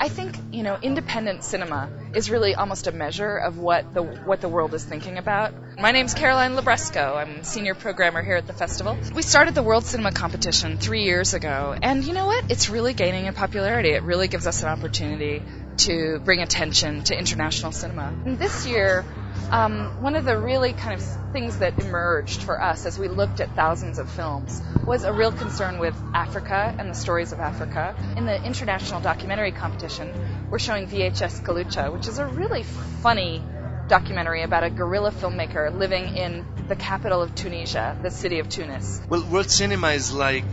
I think, independent cinema is really almost a measure of what the world is thinking about. My name's Caroline Labresco. I'm senior programmer here at the festival. We started the World Cinema Competition 3 years ago, and you know what? It's really gaining in popularity. It really gives us an opportunity to bring attention to international cinema. And this year, one of the really kind of things that emerged for us as we looked at thousands of films was a real concern with Africa and the stories of Africa. In the international documentary competition, we're showing VHS Kalucha, which is a really funny documentary about a guerrilla filmmaker living in the capital of Tunisia, the city of Tunis. Well, world cinema is like,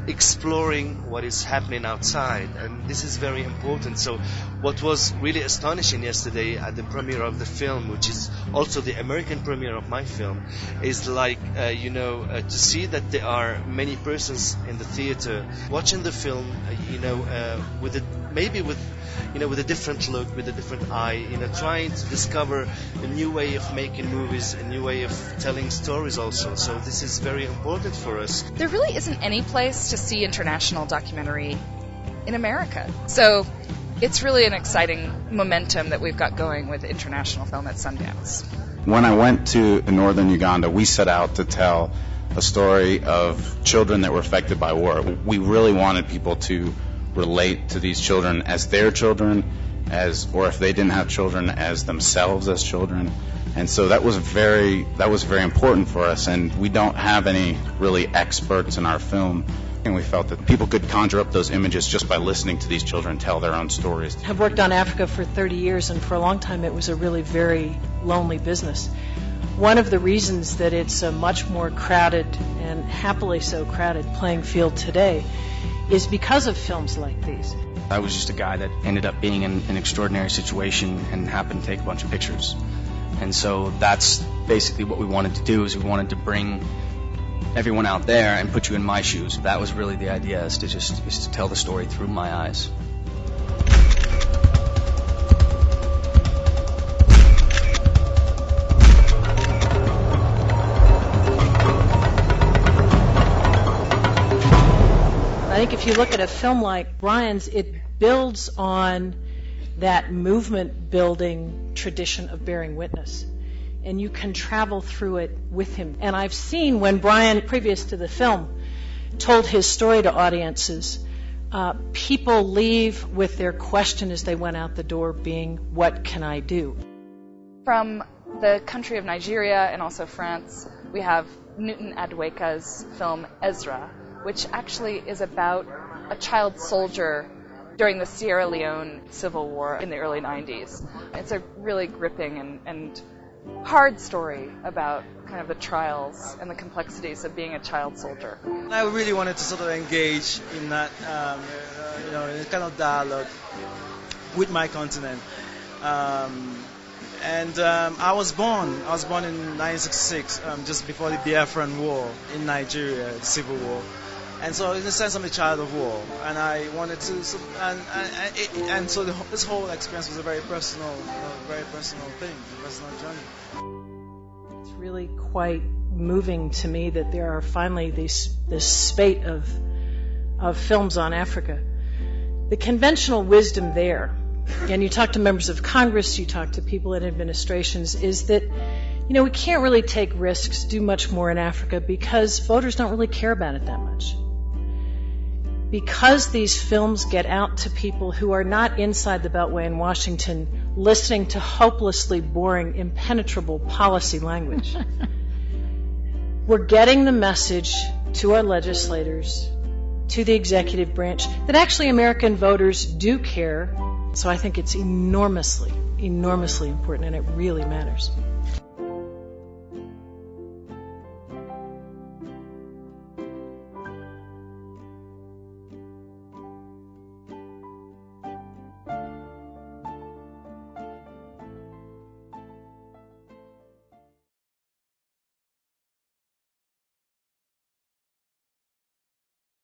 exploring what is happening outside, and this is very important. So what was really astonishing yesterday at the premiere of the film, which is also the American premiere of my film, is like, to see that there are many persons in the theater watching the film, with a different look, with a different eye, trying to discover a new way of making movies, a new way of telling stories also. So this is very important for us. There really isn't any place to see international documentary in America. So it's really an exciting momentum that we've got going with international film at Sundance. When I went to northern Uganda, we set out to tell a story of children that were affected by war. We really wanted people to relate to these children as their children, or if they didn't have children, as themselves as children. And so that was very important for us, and we don't have any really experts in our film, and we felt that people could conjure up those images just by listening to these children tell their own stories. I've worked on Africa for 30 years, and for a long time it was a really very lonely business. One of the reasons that it's a much more crowded, and happily so crowded, playing field today is because of films like these. I was just a guy that ended up being in an extraordinary situation and happened to take a bunch of pictures. And so that's basically what we wanted to do, is we wanted to bring everyone out there and put you in my shoes. That was really the idea, is to tell the story through my eyes. I think if you look at a film like Brian's, it builds on that movement-building tradition of bearing witness. And you can travel through it with him. And I've seen when Brian, previous to the film, told his story to audiences, people leave with their question as they went out the door being, what can I do? From the country of Nigeria and also France, we have Newton Adweka's film Ezra, which actually is about a child soldier during the Sierra Leone Civil War in the early 90s. It's a really gripping and hard story about kind of the trials and the complexities of being a child soldier. I really wanted to sort of engage in that, in a kind of dialogue with my continent. I was born in 1966, just before the Biafran War in Nigeria, the Civil War. And so, in a sense, I'm a child of war, and I wanted to, this whole experience was a very personal thing, a personal journey. It's really quite moving to me that there are finally this spate of films on Africa. The conventional wisdom there, and you talk to members of Congress, you talk to people in administrations, is that we can't really take risks, do much more in Africa because voters don't really care about it that much. Because these films get out to people who are not inside the Beltway in Washington listening to hopelessly boring, impenetrable policy language, we're getting the message to our legislators, to the executive branch, that actually American voters do care. So I think it's enormously, enormously important, and it really matters.